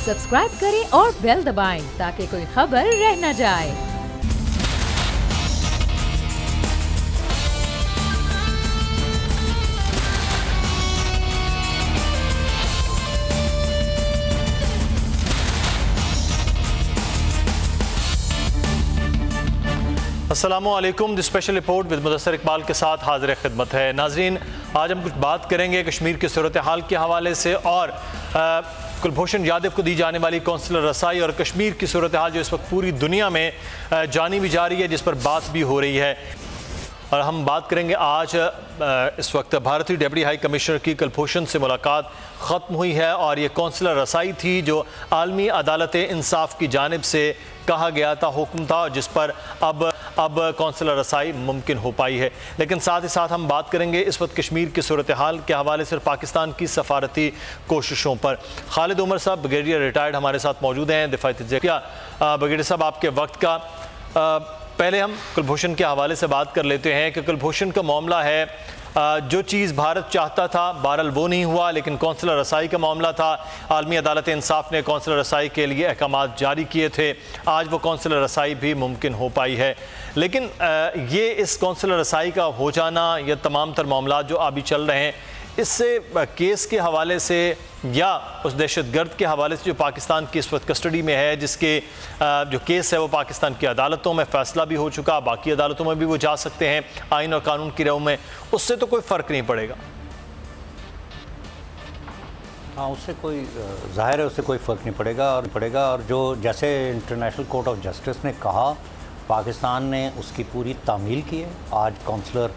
Subscribe करें और bell दबाएं ताकि कोई खबर रह न जाए। अस्सलामुअलैकुम। The special report with Mudassar Iqbal के साथ हाजिर खिदमत है। नाजरीन, आज हम कुछ बात करेंगे कश्मीर की सूरत हाल के हवाले से और कुलभूषण यादव को दी जाने वाली कौंसलर रसाई और कश्मीर की सूरत हाल जो इस वक्त पूरी दुनिया में जानी भी जा रही है, जिस पर बात भी हो रही है। और हम बात करेंगे आज इस वक्त भारतीय डिप्टी हाई कमिश्नर की कुलभूषण से मुलाकात ख़त्म हुई है और ये कौंसलर रसाई थी जो आलमी अदालत इंसाफ की जानिब से कहा गया था, हुक्म था, जिस पर अब कौंसलर रसाई मुमकिन हो पाई है। लेकिन साथ ही साथ हम बात करेंगे इस वक्त कश्मीर की सूरत हाल के हवाले से पाकिस्तान की सफारती कोशिशों पर। खालिद उमर साहब ब्रिगेडियर रिटायर्ड हमारे साथ मौजूद हैं, दिफाई तजज़िया। ब्रिगेडियर साहब, आपके वक्त का पहले हम कुलभूषण के हवाले से बात कर लेते हैं कि कुलभूषण का मामला है, जो चीज़ भारत चाहता था बहरहाल वो नहीं हुआ, लेकिन कौंसलर रसाई का मामला था। आलमी अदालत इंसाफ ने कौंसलर रसाई के लिए अहकामात जारी किए थे, आज वो कौंसलर रसाई भी मुमकिन हो पाई है। लेकिन ये इस कौंसलर रसाई का हो जाना, या तमाम तर मामला जो अभी चल रहे हैं, इससे केस के हवाले से या उस दहशतगर्द के हवाले से जो पाकिस्तान की इस वक्त कस्टडी में है, जिसके जो केस है वो पाकिस्तान की अदालतों में फ़ैसला भी हो चुका, बाकी अदालतों में भी वो जा सकते हैं आइन और कानून की राह में, उससे तो कोई फ़र्क नहीं पड़ेगा। हाँ, उससे कोई ज़ाहिर है, उससे कोई फ़र्क नहीं पड़ेगा और जो जैसे इंटरनेशनल कोर्ट ऑफ जस्टिस ने कहा, पाकिस्तान ने उसकी पूरी तामील की है। आज कौंसलर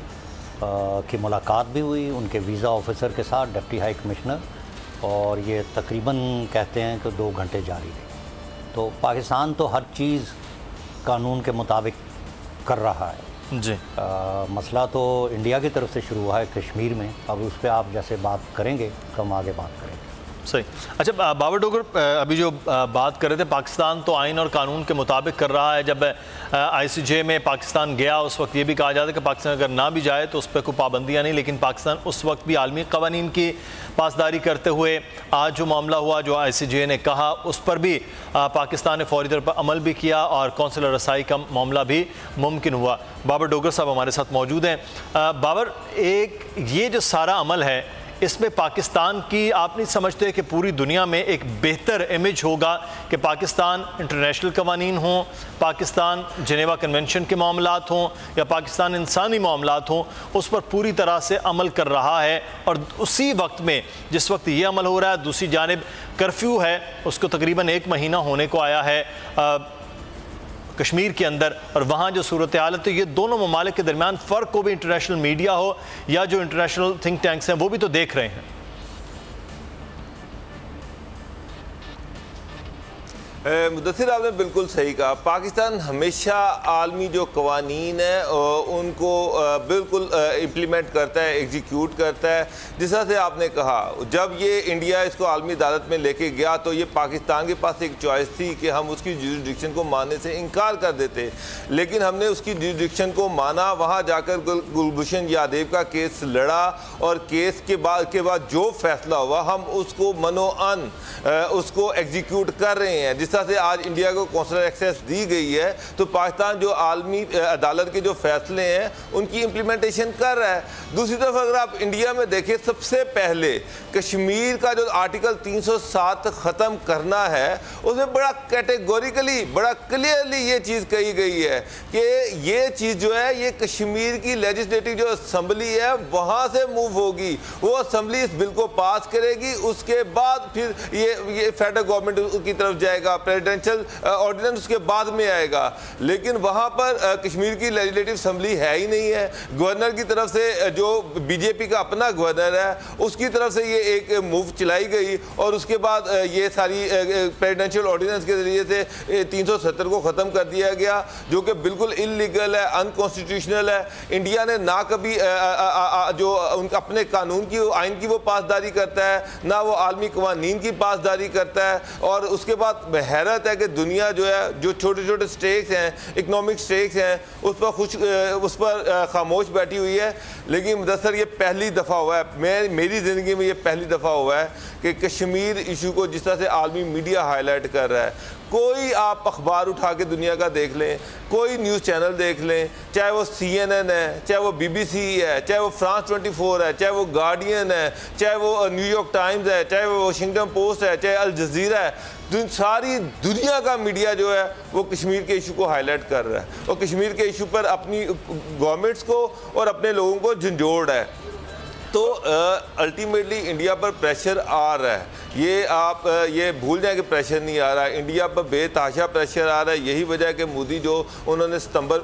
की मुलाकात भी हुई उनके वीज़ा ऑफिसर के साथ, डिप्टी हाई कमिश्नर, और ये तकरीबन कहते हैं कि 2 घंटे जारी रही। तो पाकिस्तान तो हर चीज़ कानून के मुताबिक कर रहा है जी। मसला तो इंडिया की तरफ से शुरू हुआ है कश्मीर में। अब उस पर आप जैसे बात करेंगे तो हम आगे बात करेंगे। सही। अच्छा बाबर डोगर, अभी जो बात कर रहे थे, पाकिस्तान तो आइन और कानून के मुताबिक कर रहा है। जब ICJ में पाकिस्तान गया उस वक्त ये भी कहा जाता है कि पाकिस्तान अगर ना भी जाए तो उस पर कोई पाबंदियाँ नहीं, लेकिन पाकिस्तान उस वक्त भी आलमी कवानीन की पासदारी करते हुए आज जो मामला हुआ, जो ICJ ने कहा, उस पर भी पाकिस्तान ने फौरी तौर पर अमल भी किया और कौंसलर रसाई का मामला भी मुमकिन हुआ। बाबर डोगर साहब हमारे साथ मौजूद हैं। बाबर, एक ये जो सारा अमल है, इसमें पाकिस्तान की आप नहीं समझते कि पूरी दुनिया में एक बेहतर इमेज होगा कि पाकिस्तान इंटरनेशनल कवानीन हों, पाकिस्तान जिनेवा कन्वेंशन के मामलात हों या पाकिस्तान इंसानी मामलात हों, उस पर पूरी तरह से अमल कर रहा है, और उसी वक्त में जिस वक्त ये अमल हो रहा है, दूसरी जानिब कर्फ्यू है, उसको तकरीबन 1 महीना होने को आया है कश्मीर के अंदर, और वहाँ जो सूरत हाल है, तो ये दोनों ममालिक के दरमियान फ़र्क को भी इंटरनेशनल मीडिया हो या जो इंटरनेशनल थिंक टैंक्स हैं वो भी तो देख रहे हैं। मुदस्सिर, आपने बिल्कुल सही कहा। पाकिस्तान हमेशा आलमी जो कवानीन है उनको बिल्कुल इम्प्लीमेंट करता है, एग्जीक्यूट करता है। जिस तरह से आपने कहा, जब ये इंडिया इसको आलमी अदालत में लेके गया तो ये पाकिस्तान के पास एक चॉइस थी कि हम उसकी जुरिडिक्शन को मानने से इनकार कर देते, लेकिन हमने उसकी जुरिडिक्शन को माना। वहाँ जाकर कुलभूषण यादव का केस लड़ा और केस के बाद जो फैसला हुआ, हम उसको मनोअन उसको एग्जीक्यूट कर रहे हैं। जिस तरह से आज इंडिया को कौंसलर एक्सेस दी गई है, तो पाकिस्तान जो आलमी अदालत के जो फैसले हैं उनकी इम्प्लीमेंटेशन कर रहा है। दूसरी तरफ अगर आप इंडिया में देखें, सबसे पहले कश्मीर का जो आर्टिकल 307 ख़त्म करना है, उसमें बड़ा कैटेगोरिकली, बड़ा क्लियरली ये चीज़ कही गई है कि ये चीज़ जो है ये कश्मीर की लेजिस्लेटिव जो असम्बली है वहाँ से मूव होगी, वो असम्बली इस बिल को पास करेगी, उसके बाद फिर ये फेडरल गवर्नमेंट की तरफ जाएगा, प्रेसिडेंशियल ऑर्डिनेंस उसके बाद में आएगा। लेकिन वहाँ पर कश्मीर की लेजिस्लेटिव असम्बली है ही नहीं है। गवर्नर की तरफ से, जो बीजेपी का अपना गवर्नर है, उसकी तरफ से ये एक मूव चलाई गई और उसके बाद ये सारी प्रेसिडेंशियल ऑर्डिनेंस के जरिए से 370 को ख़त्म कर दिया गया, जो कि बिल्कुल इलीगल है, अनकॉन्स्टिट्यूशनल है। इंडिया ने ना कभी जो अपने कानून की, आइन की वो पासदारी करता है, ना वो आलमी कवानीन की पासदारी करता है। और उसके बाद हैरत है कि दुनिया जो है, जो छोटे छोटे स्टेक्स हैं, इकनॉमिक स्टेक्स हैं, उस पर खामोश बैठी हुई है। लेकिन मुदस्सर ये पहली दफ़ा हुआ है, मेरी ज़िंदगी में ये पहली दफ़ा हुआ है कि कश्मीर इशू को जिस तरह से आलमी मीडिया हाईलाइट कर रहा है। कोई आप अखबार उठा के दुनिया का देख लें, कोई न्यूज़ चैनल देख लें, चाहे वो CNN है, चाहे वो BBC है, चाहे वो France 24 है, चाहे वो गार्डियन है, चाहे वो न्यूयॉर्क टाइम्स है, चाहे वो वाशिंगटन पोस्ट है, चाहे अल जज़ीरा है, सारी दुनिया का मीडिया जो है वो कश्मीर के इशू को हाईलाइट कर रहा है और कश्मीर के इशू पर अपनी गवर्नमेंट्स को और अपने लोगों को झंझोड़ है। तो अल्टीमेटली इंडिया पर प्रेशर आ रहा है, ये आप ये भूल जाएं कि प्रेशर नहीं आ रहा है, इंडिया पर बेतहाशा प्रेशर आ रहा है। यही वजह है कि मोदी जो उन्होंने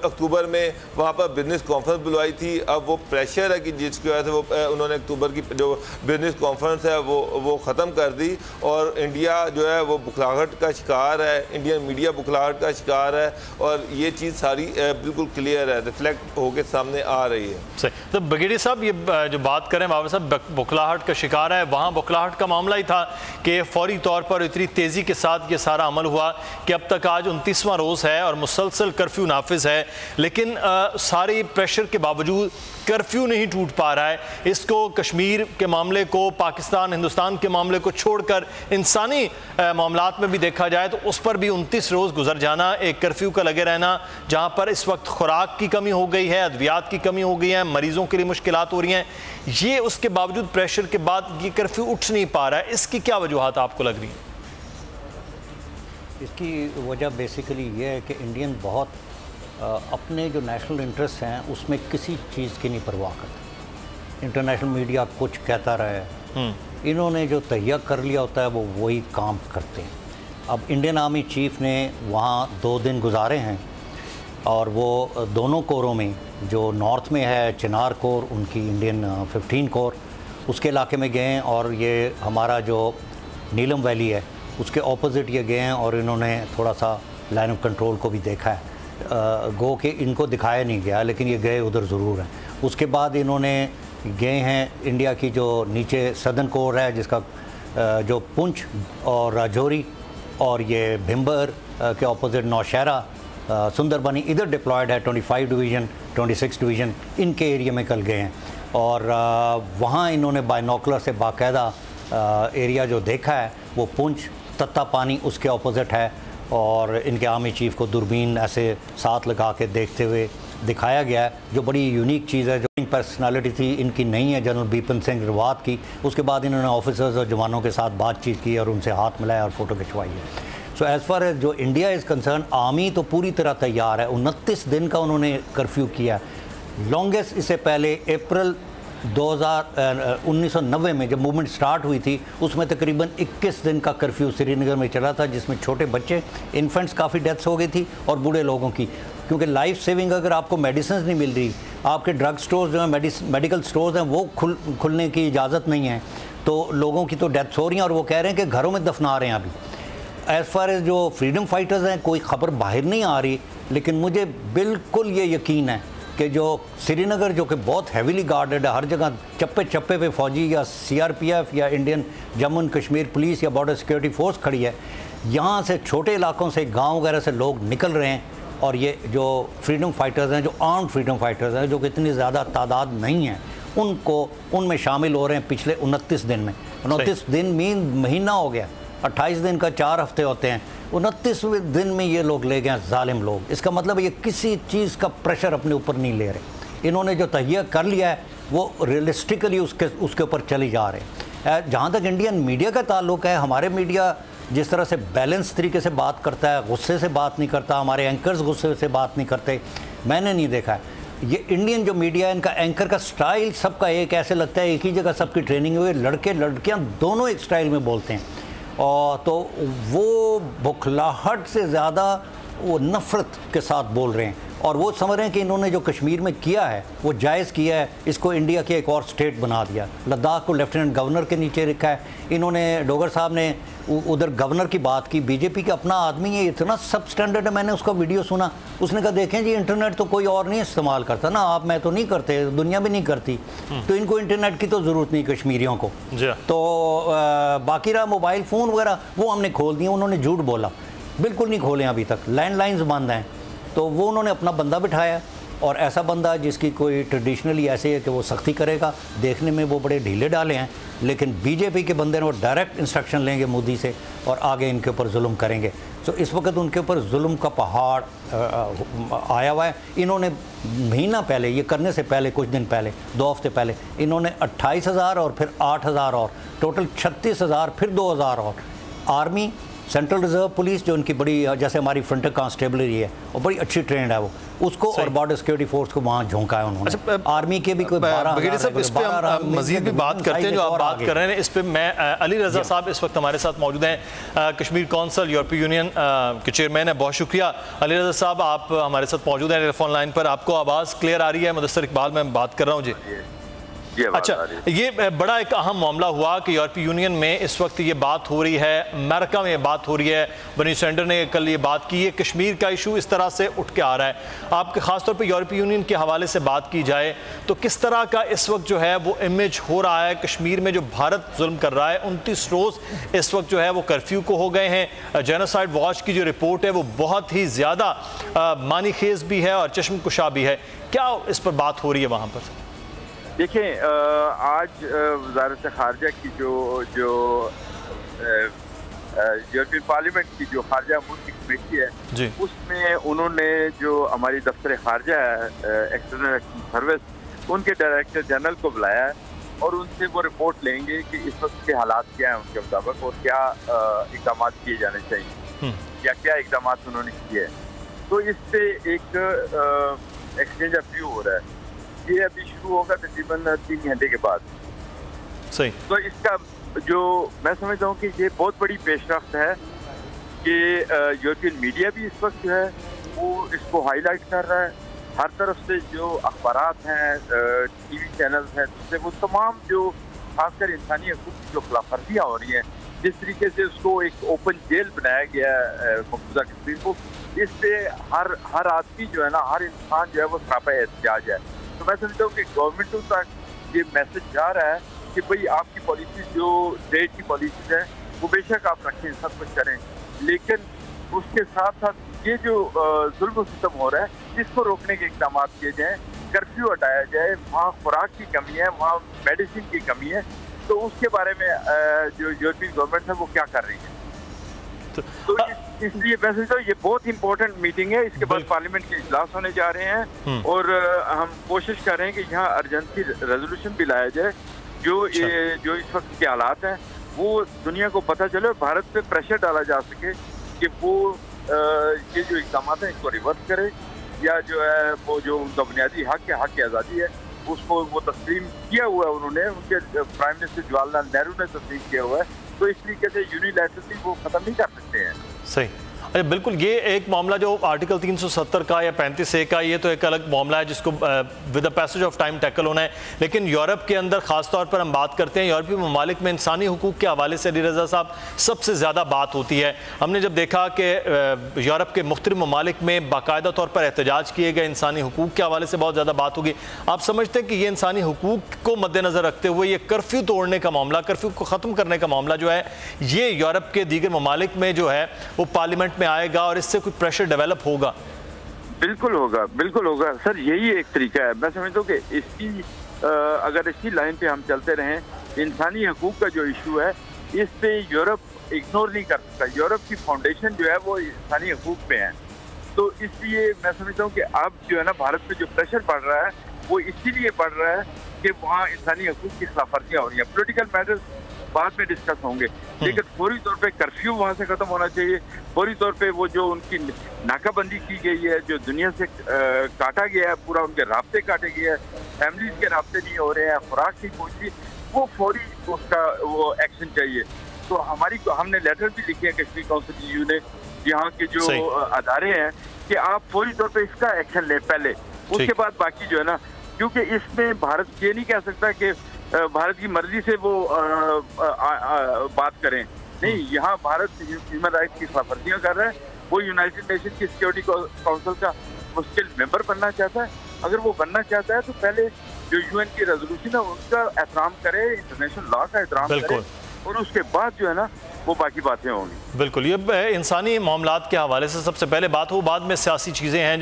अक्टूबर में वहाँ पर बिजनेस कॉन्फ्रेंस बुलवाई थी, अब वो प्रेशर है कि जिसकी वजह से वो उन्होंने अक्टूबर की जो बिजनेस कॉन्फ्रेंस है वो ख़त्म कर दी और इंडिया जो है वो बुखलाहट का शिकार है, इंडियन मीडिया बुखलाहट का शिकार है और ये चीज़ सारी बिल्कुल क्लियर है, रिफ्लेक्ट होकर सामने आ रही है। सही। तो बगेड़ी साहब, ये जो बात करें बाबा साहब बुखलाहट का शिकार है, वहाँ बुखलाहट का मामला ही था कि फौरी तौर पर इतनी तेज़ी के साथ ये सारा अमल हुआ कि अब तक आज 29वां रोज़ है और मुसलसल कर्फ्यू नाफिज है, लेकिन सारे प्रेशर के बावजूद कर्फ्यू नहीं टूट पा रहा है। इसको कश्मीर के मामले को, पाकिस्तान हिंदुस्तान के मामले को छोड़कर इंसानी मामलात में भी देखा जाए तो उस पर भी 29 रोज़ गुजर जाना, एक कर्फ्यू का लगे रहना, जहाँ पर इस वक्त खुराक की कमी हो गई है, अद्वियात की कमी हो गई है, मरीज़ों के लिए मुश्किलात हो रही हैं, ये उसके बावजूद प्रेशर के बाद ये कर्फ्यू उठ नहीं पा रहा है। इसकी क्या वजूहत आपको लग रही है? इसकी वजह बेसिकली ये है कि इंडियन बहुत अपने जो नेशनल इंटरेस्ट हैं उसमें किसी चीज़ की नहीं परवाह करते। इंटरनेशनल मीडिया कुछ कहता रहे, इन्होंने जो तैयार कर लिया होता है वो वही काम करते हैं। अब इंडियन आर्मी चीफ ने वहाँ 2 दिन गुजारे हैं और वो दोनों कोरों में, जो नॉर्थ में है चिनार कोर, उनकी इंडियन 15 कोर, उसके इलाके में गए हैं और ये हमारा जो नीलम वैली है उसके ऑपोजिट ये गए हैं और इन्होंने थोड़ा सा लाइन ऑफ कंट्रोल को भी देखा है। गो के इनको दिखाया नहीं गया लेकिन ये गए उधर ज़रूर हैं। उसके बाद इन्होंने गए हैं इंडिया की जो नीचे सदर्न कोर है, जिसका जो पुंछ और राजौरी और ये भिम्बर के ऑपोजिट नौशहरा, सुंदरबनी, इधर डिप्लॉयड है 25 डिवीज़न 26 डिवीज़न, इनके एरिया में कल गए हैं और वहाँ इन्होंने बायनोकुलर से बाकायदा एरिया जो देखा है वो पुंछ तत्ता पानी उसके ऑपोजिट है और इनके आर्मी चीफ को दूरबीन ऐसे साथ लगा के देखते हुए दिखाया गया है, जो बड़ी यूनिक चीज़ है। जो पर्सनालिटी थी इनकी नहीं है जनरल बिपिन सिंह रवात की। उसके बाद इन्होंने ऑफिसर्स और जवानों के साथ बातचीत की और उनसे हाथ मिलाया और फ़ोटो खिंचवाई है। सो एज़ फार एज जो इंडिया इज़ कंसर्न, आर्मी तो पूरी तरह तैयार है। 29 दिन का उन्होंने कर्फ्यू किया, लॉन्गेस्ट। इससे पहले अप्रैल 1990 में जब मूवमेंट स्टार्ट हुई थी उसमें तकरीबन 21 दिन का कर्फ्यू श्रीनगर में चला था, जिसमें छोटे बच्चे, इन्फेंट्स काफ़ी डेथ्स हो गई थी और बूढ़े लोगों की, क्योंकि लाइफ सेविंग अगर आपको मेडिसिन नहीं मिल रही, आपके ड्रग स्टोर्स जो हैं, मेडिकल स्टोर्स हैं, वो खुलने की इजाज़त नहीं है, तो लोगों की तो डेथ्स हो रही हैं और वो कह रहे हैं कि घरों में दफना रहे हैं अभी। एज़ फार एज जो फ्रीडम फाइटर्स हैं, कोई ख़बर बाहर नहीं आ रही, लेकिन मुझे बिल्कुल ये यकीन है कि जो श्रीनगर, जो कि बहुत हैवीली गार्डेड है, हर जगह चप्पे चप्पे पे फौजी या CRPF या Indian Jammu and Kashmir police या बॉर्डर सिक्योरिटी फोर्स खड़ी है, यहाँ से छोटे इलाकों से, गांव वगैरह से लोग निकल रहे हैं और ये जो फ्रीडम फाइटर्स हैं, जो आर्म्ड फ्रीडम फाइटर्स हैं, जो कि इतनी ज़्यादा तादाद नहीं है, उनमें शामिल हो रहे हैं पिछले 29 दिन में। 29 दिन महीना हो गया, 28 दिन का 4 हफ्ते होते हैं, 29वें दिन में ये लोग ले गए जालिम लोग। इसका मतलब ये किसी चीज़ का प्रेशर अपने ऊपर नहीं ले रहे। इन्होंने जो तहिया कर लिया है वो रियलिस्टिकली उसके ऊपर चले जा रहे हैं। जहाँ तक इंडियन मीडिया का ताल्लुक है, हमारे मीडिया जिस तरह से बैलेंस तरीके से बात करता है, गुस्से से बात नहीं करता, हमारे एंकर्स गुस्से से बात नहीं करते, मैंने नहीं देखा है। ये इंडियन जो मीडिया है, इनका एंकर का स्टाइल सबका एक, ऐसे लगता है एक ही जगह सबकी ट्रेनिंग हुई, लड़के लड़कियाँ दोनों एक स्टाइल में बोलते हैं। और तो वो बुखलाहट से ज़्यादा वो नफ़रत के साथ बोल रहे हैं और वो समझ रहे हैं कि इन्होंने जो कश्मीर में किया है वो जायज़ किया है, इसको इंडिया की एक और स्टेट बना दिया। लद्दाख को लेफ्टिनेंट गवर्नर के नीचे रखा है इन्होंने। डोगर साहब ने उधर गवर्नर की बात की, बीजेपी का अपना आदमी है, इतना सब स्टैंडर्ड है। मैंने उसका वीडियो सुना, उसने कहा देखें जी इंटरनेट तो कोई और नहीं इस्तेमाल करता ना, आप मैं तो नहीं करते, दुनिया भी नहीं करती, तो इनको इंटरनेट की तो ज़रूरत नहीं कश्मीरियों को। तो बाकी रहा मोबाइल फ़ोन वगैरह वो हमने खोल दिए, उन्होंने झूठ बोला। बिल्कुल नहीं खोले अभी तक, लैंडलाइंस बंद हैं। तो वो उन्होंने अपना बंदा बिठाया, और ऐसा बंदा जिसकी कोई ट्रेडिशनली ऐसे है कि वो सख्ती करेगा, देखने में वो बड़े ढीले डाले हैं, लेकिन बीजेपी के बंदे ने वो डायरेक्ट इंस्ट्रक्शन लेंगे मोदी से और आगे इनके ऊपर जुल्म करेंगे। तो इस वक्त उनके ऊपर जुल्म का पहाड़ आया हुआ है। इन्होंने महीना पहले, ये करने से पहले कुछ दिन पहले, 2 हफ्ते पहले, इन्होंने 28,000 और फिर 8,000 और टोटल 36,000, फिर 2,000 और आर्मी, सेंट्रल रिजर्व पुलिस जो उनकी बड़ी, जैसे हमारी फ्रंटियर कांस्टेबलरी है और बड़ी अच्छी ट्रेंड है वो, उसको और बॉर्डर सिक्योरिटी फोर्स को वहाँ झोंका है उन्होंने। अच्छा, आर्मी के भी कोई 12,000 साहब, इस पे हम मजीद भी बात करते हैं जो आप बात कर रहे हैं इस पे। मैं अली रजा साहब इस वक्त हमारे साथ मौजूद हैं, कश्मीर कौंसिल यूरोपीय यूनियन के चेयरमैन है। बहुत शुक्रिया अली रजा साहब, आप हमारे साथ मौजूद हैं टेलीफोन लाइन पर। आपको आवाज़ क्लियर आ रही है? मुदस्सिर इकबाल मैं बात कर रहा हूँ जी। अच्छा, ये बड़ा एक अहम मामला हुआ कि यूरोपीय यूनियन में इस वक्त ये बात हो रही है, अमेरिका में बात हो रही है, बर्नी सैंडर्स ने कल ये बात की है, कश्मीर का इशू इस तरह से उठ के आ रहा है। आपके खासतौर पे यूरोपीय यूनियन के हवाले से बात की जाए तो किस तरह का इस वक्त जो है वो इमेज हो रहा है कश्मीर में, जो भारत जुल्म कर रहा है। 29 रोज़ इस वक्त जो है वो कर्फ्यू को हो गए हैं। जेनोसाइड वॉच की जो रिपोर्ट है वो बहुत ही ज़्यादा मानीखेज भी है और चश्मकुशा भी है। क्या इस पर बात हो रही है वहाँ पर? देखें, आज वज़ारत ख़ारजा की जो यूरोपियन पार्लियामेंट की जो खारजा अमूर की कमेटी है, उसमें उन्होंने जो हमारी दफ्तर ख़ारजा है, एक्सटर्नल एक्शन सर्विस, उनके डायरेक्टर जनरल को बुलाया है और उनसे वो रिपोर्ट लेंगे कि इस वक्त के हालात क्या हैं उनके मुताबिक और क्या इक़दाम किए जाने चाहिए या क्या इक़दाम उन्होंने किए हैं। तो इस पर एक एक्सचेंज ऑफ व्यू हो रहा है। ये अभी शुरू होगा तकरीबन 3 घंटे के बाद। सही। तो इसका जो मैं समझता हूँ कि ये बहुत बड़ी पेशरफ्त है कि यूरोपियन मीडिया भी इस वक्त जो है वो इसको हाईलाइट कर रहा है। हर तरफ से जो अखबारात हैं, टीवी चैनल्स हैं, जिससे वो तमाम जो खासकर इंसानी हकूक़ की जो खिलाफवर्जियाँ हो रही हैं, जिस तरीके से उसको एक ओपन जेल बनाया गया है मकबूजा कश्मीर को, इस पे हर आदमी जो है ना, हर इंसान जो है वो सरापा एहतजाज है। तो मैं समझता हूँ कि गवर्नमेंटों तक ये मैसेज जा रहा है कि भाई आपकी पॉलिसी जो स्टेट की पॉलिसीज हैं वो बेशक आप रखें, सब कुछ करें, लेकिन उसके साथ साथ ये जो जुल्म सितम हो रहा है इसको रोकने के इक़दाम किए जाएँ, कर्फ्यू हटाया जाए। वहाँ खुराक की कमी है, वहाँ मेडिसिन की कमी है, तो उसके बारे में जो यूरोपियन गवर्नमेंट है वो क्या कर रही है। तो इसलिए मैं समझता हूँ ये बहुत इंपॉर्टेंट मीटिंग है। इसके बाद पार्लियामेंट के इजलास होने जा रहे हैं और हम कोशिश कर रहे हैं कि यहाँ अर्जेंसी रेजोल्यूशन भी लाया जाए। जो इस वक्त के हालात हैं वो दुनिया को पता चले, भारत पे प्रेशर डाला जा सके कि वो ये जो इक़दाम हैं इसको रिवर्स करे, या जो है वो जो उनका बुनियादी हक है, हक की आज़ादी है, उसको वो तस्लीम किया हुआ है उन्होंने, उनके प्राइम मिनिस्टर जवाहरलाल नेहरू ने तस्लीम किया हुआ है। तो इस तरीके से यूनिलैटरली वो ख़त्म नहीं कर सकते हैं। सही। अरे बिल्कुल, ये एक मामला जो आर्टिकल 370 का या 35A का, ये तो एक अलग मामला है जिसको with the passage of time tackle होना है। लेकिन यूरोप के अंदर ख़ास तौर पर हम बात करते हैं, यूरोपीय ममालिक में इंसानी हुकूक के हवाले से अली रज़ा साहब सबसे ज़्यादा बात होती है। हमने जब देखा कि यूरोप के मुख्तलिफ ममालिक में बाकायदा तौर पर एहतजाज किए गए, इंसानी हुकूक के हवाले से बहुत ज़्यादा बात होगी। आप समझते हैं कि ये इंसानी हुकूक को मद्देनज़र रखते हुए ये कर्फ्यू तोड़ने का मामला, कर्फ्यू को ख़त्म करने का मामला जो है, ये यूरोप के दीगर ममालिक में जो है वो पार्लियामेंट में आएगा और इससे कुछ प्रेशर डेवलप होगा? बिल्कुल होगा, बिल्कुल होगा सर। यही एक तरीका है। मैं समझता हूँ कि इसकी अगर इसी लाइन पे हम चलते रहें, इंसानी हकूक़ का जो इशू है इस पे यूरोप इग्नोर नहीं कर सकता। यूरोप की फाउंडेशन जो है वो इंसानी हकूक़ पे है। तो इसलिए मैं समझता हूँ कि अब जो है ना, भारत पे जो प्रेशर बढ़ रहा है वो इसीलिए बढ़ रहा है कि वहाँ इंसानी हकूक़ की खिलाफवर्जियाँ हो रही हैं। पोलिटिकल मैटर्स बाद में डिस्कस होंगे, लेकिन फौरी तौर पे कर्फ्यू वहाँ से ख़त्म होना चाहिए। फौरी तौर पे वो जो उनकी नाकाबंदी की गई है, जो दुनिया से काटा गया है, पूरा उनके राब्ते काटे गए हैं, फैमिलीज के राब्ते नहीं हो रहे हैं, खुराक की पूछी, वो फौरी उसका वो एक्शन चाहिए। तो हमने लेटर भी लिखे हैं कश्मीर काउंसिल यूनियन ने, यहाँ के जो अदारे हैं, कि आप फौरी तौर पर इसका एक्शन लें पहले, उसके बाद बाकी जो है ना, क्योंकि इसमें भारत ये नहीं कह सकता कि भारत की मर्जी से वो बात करें। नहीं, यहाँ भारत ह्यूमन राइट्स की खिलाफवर्जियाँ कर रहा है। वो यूनाइटेड नेशन की सिक्योरिटी काउंसिल का मुश्किल मेंबर बनना चाहता है। अगर वो बनना चाहता है तो पहले जो यूएन की रेजोल्यूशन है उसका एहतराम करे, इंटरनेशनल लॉ का एहतराम करे, और उसके बाद जो है ना वो बाकी बातें होंगी। बिल्कुल, ये इंसानी मामलात के हवाले से सबसे पहले बात हो, बाद में सियासी चीज़ें हैं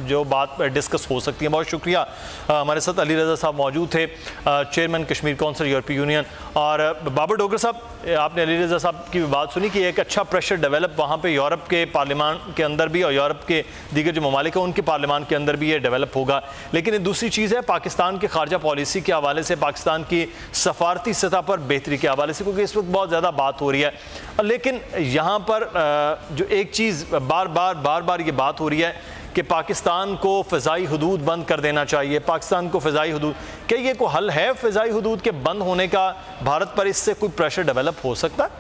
जो बात डिस्कस हो सकती हैं। बहुत शुक्रिया, हमारे साथ अली रज़ा साहब मौजूद थे, चेयरमैन कश्मीर काउंसिल यूरोपीय यूनियन। और बाबर डोगर साहब, आपने अली रज़ा साहब की बात सुनी कि एक अच्छा प्रेशर डेवलप वहाँ पे यूरोप के पार्लियामान के अंदर भी और यूरोप के दीगर जो ममालिक हैं उनके पार्लियामान के अंदर भी ये डेवलप होगा। लेकिन एक दूसरी चीज़ है पाकिस्तान के खारजा पॉलिसी के हवाले से, पाकिस्तान की सफारती सतह पर बेहतरी के हवाले से, क्योंकि इस वक्त बहुत ज़्यादा बात हो रही है। लेकिन यहाँ पर जो एक चीज़ बार बार ये बात हो रही है कि पाकिस्तान को फ़िज़ाई हदूद बंद कर देना चाहिए, पाकिस्तान को फ़िज़ाई हदूद, क्या ये कोई हल है फ़िज़ाई हदूद के बंद होने का भारत पर? इससे कोई प्रेशर डेवलप हो सकता है?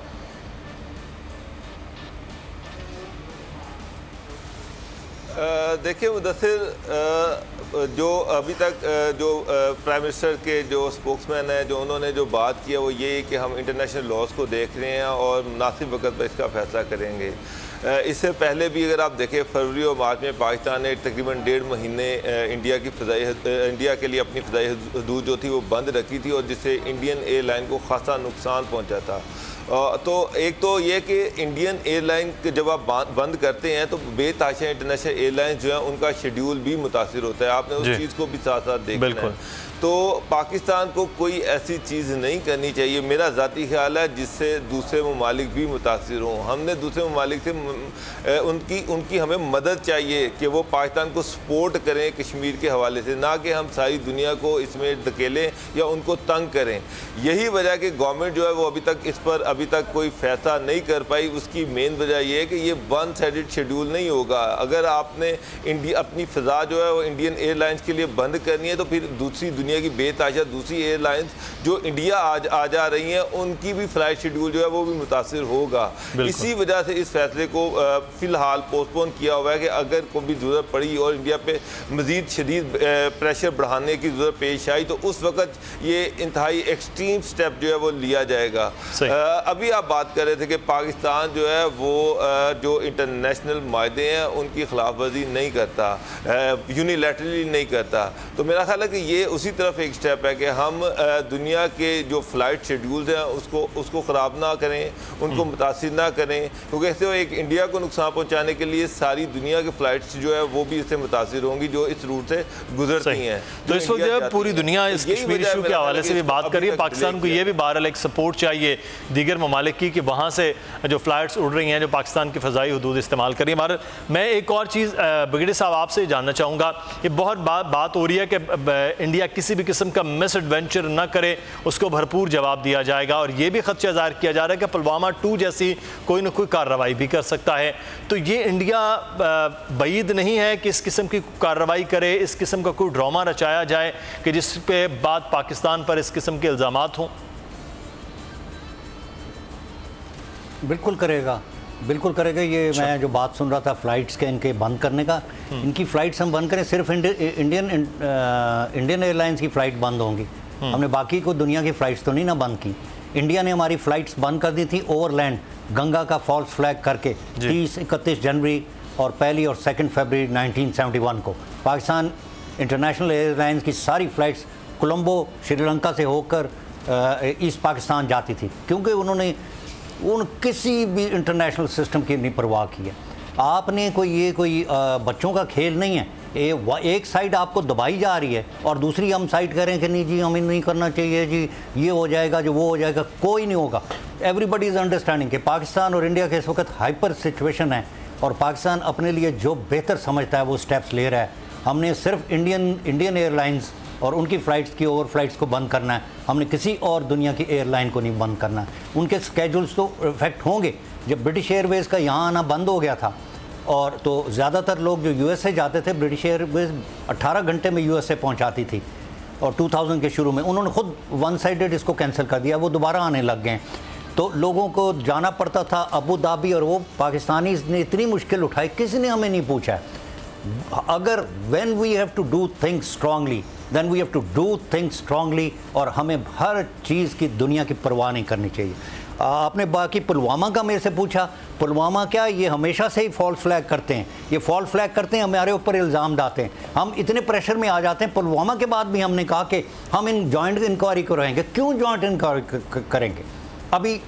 देखिए मुदस्सिर, जो अभी तक जो प्राइम मिनिस्टर के जो स्पोक्समैन हैं, जो उन्होंने जो बात किया वो ये कि हम इंटरनेशनल लॉज को देख रहे हैं और मुनासिब वक्त पर इसका फैसला करेंगे। इससे पहले भी अगर आप देखें फरवरी और मार्च में पाकिस्तान ने तकरीबन 1.5 महीने इंडिया के लिए अपनी फ़िज़ाई हदूद जो थी वो बंद रखी थी, और जिससे इंडियन एयरलाइन को खासा नुकसान पहुंचा था। तो एक तो ये कि इंडियन एयरलाइन जब आप बंद करते हैं तो बेताशा इंटरनेशनल एयरलाइंस जो है उनका शेड्यूल भी मुतासिर होता है। आपने उस चीज़ को भी साथ साथ देखना है। तो पाकिस्तान को कोई ऐसी चीज़ नहीं करनी चाहिए, मेरा ज़ाती ख्याल है, जिससे दूसरे ममालिक भी मुतासिर हों। हमने दूसरे ममालिक से उनकी हमें मदद चाहिए कि वो पाकिस्तान को सपोर्ट करें कश्मीर के हवाले से, ना कि हम सारी दुनिया को इसमें धकेलें या उनको तंग करें। यही वजह कि गवर्नमेंट जो है वो अभी तक कोई फैसला नहीं कर पाई। उसकी मेन वजह यह है कि ये वन साइडेड शेड्यूल नहीं होगा। अगर आपने अपनी फ़िज़ा जो है वो इंडियन एयरलाइंस के लिए बंद करनी है तो फिर दूसरी दुनिया की बेताशा दूसरी एयरलाइंस जो इंडिया आ जा रही हैं उनकी भी फ्लाइट शेड्यूल जो है वो भी मुतासिर होगा। इसी वजह से इस फैसले को फ़िलहाल पोस्टपोन किया हुआ है कि अगर कोई भी ज़रूरत पड़ी और इंडिया पे मज़ीद शदीद प्रेशर बढ़ाने की ज़रूरत पेश आई तो उस वक़्त ये इंतहाई एक्सट्रीम स्टेप जो है वो लिया जाएगा। अभी आप बात कर रहे थे कि पाकिस्तान जो है वो जो इंटरनेशनल मायदे हैं उनकी खिलाफ वर्जी नहीं करता, यूनिलैटरली नहीं करता। तो मेरा ख्याल है कि ये उसी तरफ एक स्टेप है कि हम दुनिया के जो फ़्लाइट शेड्यूल्स हैं उसको ख़राब ना करें, उनको मुतासिर ना करें, क्योंकि इससे एक इंडिया को नुकसान पहुँचाने के लिए सारी दुनिया के फ़्लाइट्स जो है वो भी इससे मुतासिर होंगी जो इस रूट से गुजरती हैं। तो इस वक्त पूरी दुनिया इस कश्मीर इशू के हवाले से भी बात कर रही है। पाकिस्तान को ये भी बहरहाल एक सपोर्ट चाहिए दीगर ममालिक की कि वहाँ से जो फ़्लाइट्स उड़ रही हैं जो पाकिस्तान की फ़िज़ाई हदूद इस्तेमाल कर रही है। मैं एक और चीज़ ब्रिगेडियर साहब आपसे जानना चाहूँगा, ये बहुत बात हो रही है कि इंडिया किसी भी किस्म का मिस एडवेंचर न करे, उसको भरपूर जवाब दिया जाएगा, और ये भी खदशा ज़ाहिर किया जा रहा है कि पुलवामा 2 जैसी कोई ना कोई कार्रवाई भी कर सकता है। तो ये इंडिया बईद नहीं है कि इस किस्म की कार्रवाई करे, इस किस्म का कोई ड्रामा रचाया जाए कि जिस पे बात पाकिस्तान पर इस किस्म के इल्ज़ामात हों? बिल्कुल करेगा, बिल्कुल करेगा। ये मैं जो बात सुन रहा था फ़्लाइट्स के इनके बंद करने का, इनकी फ़्लाइट्स हम बंद करें, सिर्फ इंडियन एयरलाइंस की फ़्लाइट बंद होंगी। हमने बाकी को दुनिया की फ़्लाइट्स तो नहीं ना बंद की। इंडिया ने हमारी फ़्लाइट्स बंद कर दी थी ओवरलैंड गंगा का फॉल्स फ्लैग करके 30-31 जनवरी और 1 और 2 फरवरी 1971 को। पाकिस्तान इंटरनेशनल एयरलाइंस की सारी फ़्लाइट्स कोलंबो श्रीलंका से होकर ईस्ट पाकिस्तान जाती थी, क्योंकि उन्होंने किसी भी इंटरनेशनल सिस्टम की नहीं परवाह की है। आपने कोई बच्चों का खेल नहीं है। एक साइड आपको दबाई जा रही है और दूसरी हम साइड करें कि नहीं जी हमें नहीं करना चाहिए जी, ये हो जाएगा जो वो हो जाएगा, कोई नहीं होगा। एवरीबडी इज़ अंडरस्टैंडिंग कि पाकिस्तान और इंडिया के इस वक्त हाइपर सिचुएशन है और पाकिस्तान अपने लिए जो बेहतर समझता है वो स्टेप्स ले रहा है। हमने सिर्फ इंडियन एयरलाइंस और उनकी फ़्लाइट्स की ओवर फ्लाइट्स को बंद करना है, हमने किसी और दुनिया की एयरलाइन को नहीं बंद करना है। उनके स्केड्यूल्स तो इफेक्ट होंगे। जब ब्रिटिश एयरवेज़ का यहाँ आना बंद हो गया था और तो ज़्यादातर लोग जो यूएसए जाते थे, ब्रिटिश एयरवेज़ 18 घंटे में यूएसए पहुँचाती थी, और 2000 के शुरू में उन्होंने खुद वन साइडेड इसको कैंसिल कर दिया, वो दोबारा आने लग गए। तो लोगों को जाना पड़ता था अबू धाबी, और वो पाकिस्तानी ने इतनी मुश्किल उठाई, किसी ने हमें नहीं पूछा। अगर when we have to do things strongly then we have to do things strongly, और हमें हर चीज़ की दुनिया की परवाह नहीं करनी चाहिए। आपने बाकी पुलवामा का मेरे से पूछा, पुलवामा क्या, ये हमेशा से ही फॉल्स फ्लैग करते हैं, ये फॉल्स फ्लैग करते हैं, हमारे ऊपर इल्ज़ाम डालते हैं, हम इतने प्रेशर में आ जाते हैं। पुलवामा के बाद भी हमने कहा कि हम इन जॉइंट इंक्वायरी कराएंगे। क्यों जॉइंट इंक्वायरी करेंगे? अभी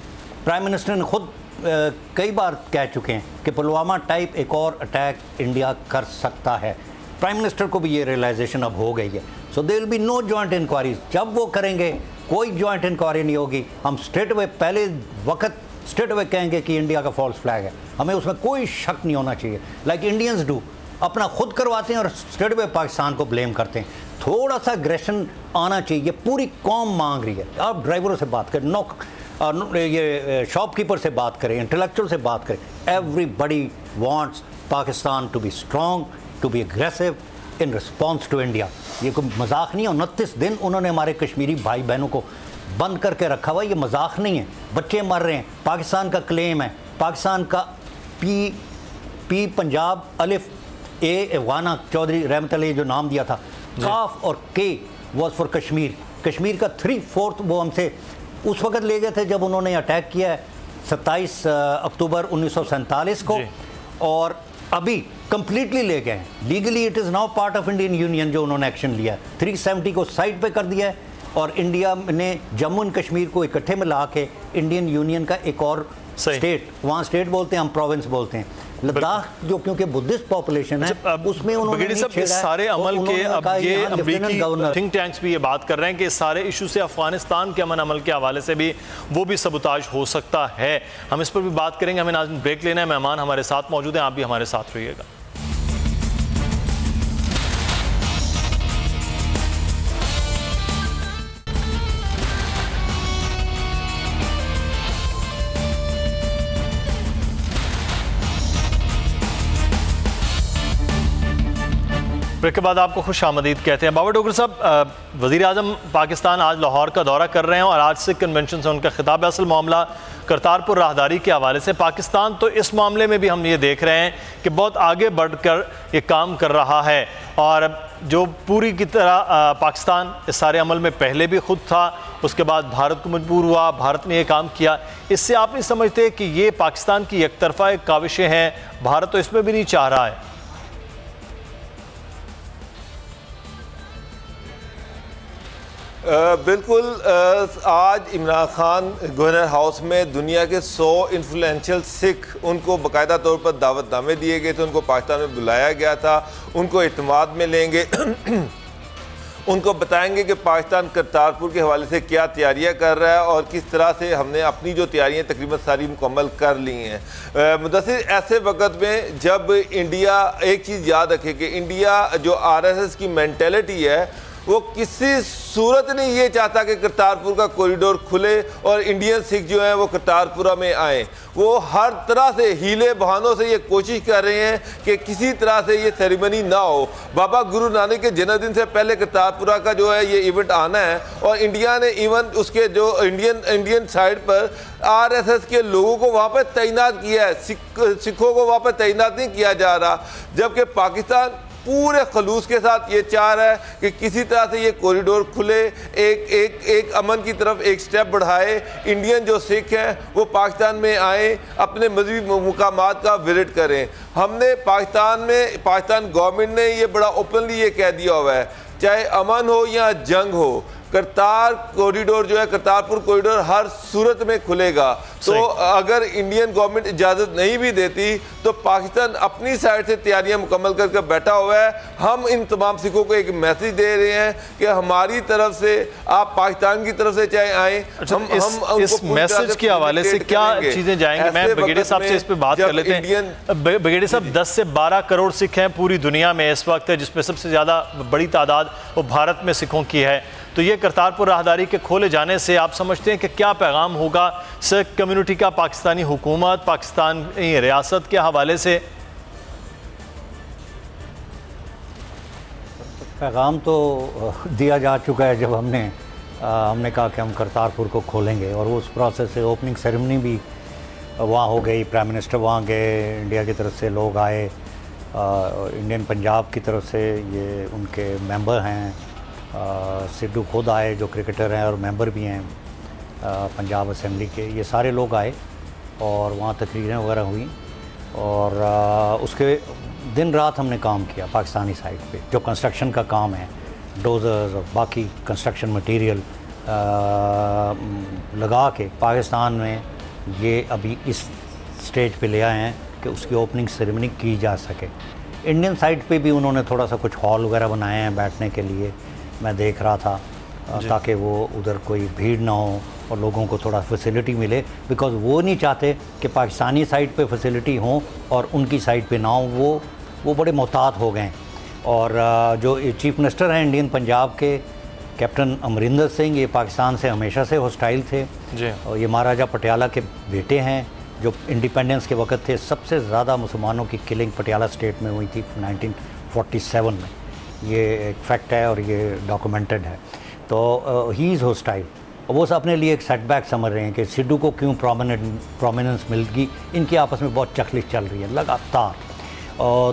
प्राइम मिनिस्टर ने खुद कई बार कह चुके हैं कि पुलवामा टाइप एक और अटैक इंडिया कर सकता है। प्राइम मिनिस्टर को भी ये रियलाइजेशन अब हो गई है। So there will be no joint inquiries. जब वो करेंगे कोई जॉइंट इंक्वायरी नहीं होगी। हम स्ट्रेट अवे पहले वक्त स्ट्रेट अवे कहेंगे कि इंडिया का फॉल्स फ्लैग है, हमें उसमें कोई शक नहीं होना चाहिए। लाइक इंडियंस डू, अपना खुद करवाते हैं और स्ट्रेट अवे पाकिस्तान को ब्लेम करते हैं। थोड़ा सा एग्रेशन आना चाहिए, पूरी कौम मांग रही है। आप ड्राइवरों से बात करें, ये शॉपकीपर से बात करें, इंटेलेक्चुअल से बात करें, everybody wants Pakistan to be strong, to be aggressive in response to India. ये कोई मजाक नहीं है। 29 दिन उन्होंने हमारे कश्मीरी भाई बहनों को बंद करके रखा हुआ, ये मजाक नहीं है। बच्चे मर रहे हैं, पाकिस्तान का क्लेम है। पाकिस्तान का पी पंजाब, अलिफ ए अफगाना चौधरी रहमत अलैह जो नाम दिया था, काफ और के वॉज फॉर कश्मीर। कश्मीर का 3/4 वो हमसे उस वक्त ले गए थे जब उन्होंने अटैक किया है 27 अक्टूबर 1947 को, और अभी कंप्लीटली ले गए हैं। Legally it is now part of Indian union जो उन्होंने एक्शन लिया है। 370 को साइड पे कर दिया है और इंडिया ने जम्मू एंड कश्मीर को इकट्ठे मिला के इंडियन यूनियन का एक और स्टेट, वहाँ स्टेट बोलते हैं, हम प्रोविंस बोलते हैं। लद्दाख जो क्योंकि बुद्धिस्ट पॉपुलेशन है उसमें उन्होंने सारे अमल के अब ये अमेरिकी थिंक टैंक्स भी ये बात कर रहे हैं कि सारे इशू से अफगानिस्तान के अमन अमल के हवाले से भी वो भी सबूताज हो सकता है। हम इस पर भी बात करेंगे। हमें नाज़रीन ब्रेक लेना है। मेहमान हमारे साथ मौजूद हैं, आप भी हमारे साथ रहिएगा। ब्रेक के बाद आपको खुश आमदीद कहते हैं। बाबर डोगर साहब, वज़ीर आज़म पाकिस्तान आज लाहौर का दौरा कर रहे हैं और आज से कन्वेंशन से उनका खिताब है। असल मामला करतारपुर राहदारी के हवाले से पाकिस्तान तो इस मामले में भी हम ये देख रहे हैं कि बहुत आगे बढ़कर ये काम कर रहा है, और जो पूरी की तरह पाकिस्तान इस सारे अमल में पहले भी खुद था, उसके बाद भारत को मजबूर हुआ, भारत ने ये काम किया। इससे आप नहीं समझते कि ये पाकिस्तान की एकतरफा एक काविशें हैं? भारत तो इसमें भी नहीं चाह रहा है। बिल्कुल। आज इमरान खान गवर्नर हाउस में दुनिया के 100 इन्फ्लुएंशियल सिख, उनको बाकायदा तौर पर दावतनामे दिए गए थे, उनको पाकिस्तान में बुलाया गया था, उनको इत्मीनान में लेंगे उनको बताएंगे कि पाकिस्तान करतारपुर के हवाले से क्या तैयारियां कर रहा है और किस तरह से हमने अपनी जो तैयारियां तकरीबन सारी मुकम्मल कर ली हैं। मुदस्सिर, ऐसे वक्त में जब इंडिया, एक चीज़ याद रखे कि इंडिया जो RSS की मेंटेलिटी है वो किसी सूरत नहीं ये चाहता कि करतारपुर का कॉरिडोर खुले और इंडियन सिख जो हैं वो करतारपुरा में आए। वो हर तरह से हीले बहानों से ये कोशिश कर रहे हैं कि किसी तरह से ये सेरेमनी ना हो। बाबा गुरु नानक के जन्मदिन से पहले करतारपुरा का जो है ये इवेंट आना है, और इंडिया ने इवन उसके जो इंडियन साइड पर RSS के लोगों को वहाँ पर तैनात किया है, सिखों को वहाँ पर तैनात नहीं किया जा रहा, जबकि पाकिस्तान पूरे खलूस के साथ ये चाह रहा है कि किसी तरह से ये कॉरिडोर खुले, एक अमन की तरफ एक स्टेप बढ़ाए। इंडियन जो सिख हैं वो पाकिस्तान में आए, अपने मजहबी मुकामात का विजिट करें। हमने पाकिस्तान गवर्नमेंट ने ये बड़ा ओपनली ये कह दिया हुआ है, चाहे अमन हो या जंग हो, करतार कॉरिडोर जो है, करतारपुर कॉरिडोर हर सूरत में खुलेगा। तो अगर इंडियन गवर्नमेंट इजाज़त नहीं भी देती तो पाकिस्तान अपनी साइड से तैयारियां मुकम्मल करके बैठा हुआ है। हम इन तमाम सिखों को एक मैसेज दे रहे हैं कि हमारी तरफ से, आप पाकिस्तान की तरफ से चाहे आए, हम इस मैसेज के हवाले से क्या चीज़ें जाएंगी? मैं बगेड़ी साहब से इस पर बात कर लेते हैं। बगेड़ी साहब, 10 से 12 करोड़ सिख हैं पूरी दुनिया में इस वक्त, जिसमें सबसे ज़्यादा बड़ी तादाद वो भारत में सिखों की है। तो ये करतारपुर राहदारी के खोले जाने से आप समझते हैं कि क्या पैगाम होगा सिख कम्युनिटी का पाकिस्तानी हुकूमत, पाकिस्तान रियासत के हवाले से? पैगाम तो दिया जा चुका है जब हमने कहा कि हम करतारपुर को खोलेंगे, और उस प्रोसेस से ओपनिंग सेरेमनी भी वहाँ हो गई। प्राइम मिनिस्टर वहाँ गए, इंडिया की तरफ से लोग आए, इंडियन पंजाब की तरफ से ये उनके मेंबर हैं, सिद्धू खुद आए जो क्रिकेटर हैं और मेंबर भी हैं पंजाब असेंबली के, ये सारे लोग आए और वहाँ तकरीरें वगैरह हुई, और उसके दिन रात हमने काम किया पाकिस्तानी साइड पे। जो कंस्ट्रक्शन का काम है, डोजर्स और बाकी कंस्ट्रक्शन मटेरियल लगा के पाकिस्तान में ये अभी इस स्टेज पे ले आए हैं कि उसकी ओपनिंग सेरेमनी की जा सके। इंडियन साइड पे भी उन्होंने थोड़ा सा कुछ हॉल वगैरह बनाए हैं बैठने के लिए, मैं देख रहा था, ताकि वो उधर कोई भीड़ ना हो और लोगों को थोड़ा फैसिलिटी मिले, बिकॉज़ वो नहीं चाहते कि पाकिस्तानी साइड पे फैसिलिटी हो और उनकी साइड पे ना हो। वो बड़े मोहतात हो गए। और जो चीफ मिनिस्टर हैं इंडियन पंजाब के कैप्टन अमरिंदर सिंह, ये पाकिस्तान से हमेशा से हॉस्टाइल थे जी। और ये महाराजा पटियाला के बेटे हैं, जो इंडिपेंडेंस के वक्त थे। सबसे ज़्यादा मुसलमानों की किलिंग पटियाला स्टेट में हुई थी 1947 में। ये एक फैक्ट है और ये डॉक्यूमेंटेड है। तो ही इज़ हॉस्टाइल। वो अपने लिए एक सेटबैक समझ रहे हैं कि सिद्धू को क्यों प्रोमिनेंस मिलेगी। इनकी आपस में बहुत चखलिश चल रही है लगातार।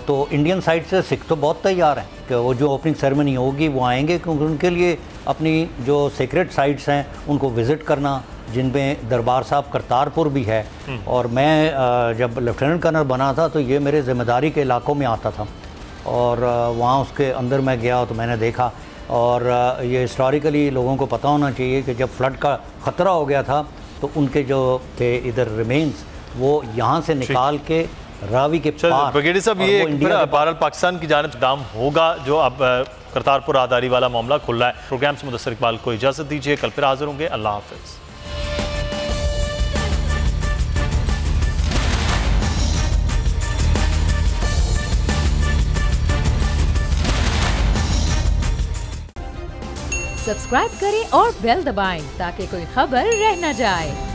तो इंडियन साइड से सिख तो बहुत तैयार हैं कि वो जो ओपनिंग सेरेमनी होगी वो आएंगे, क्योंकि उनके लिए अपनी जो सीक्रेट साइट्स हैं उनको विज़िट करना, जिनमें दरबार साहब करतारपुर भी है। और मैं जब लेफ्टिनेंट कर्नल बना था तो ये मेरे ज़िम्मेदारी के इलाकों में आता था, और वहाँ उसके अंदर मैं गया तो मैंने देखा। और ये हिस्टोरिकली लोगों को पता होना चाहिए कि जब फ्लड का ख़तरा हो गया था तो उनके जो थे इधर रिमेन्स वो यहाँ से निकाल के रावी के पार। ब्रिगेडियर साहब, ये बहरहाल पाकिस्तान की जानिब दाम होगा जो अब करतारपुर आधारी वाला मामला खुल रहा है। प्रोग्राम से मुदस्सिर इकबाल को इजाज़त दीजिए, कल फिर हाजिर होंगे। अल्लाह हाफिज़। सब्सक्राइब करें और बेल दबाएं ताकि कोई खबर रह न जाए।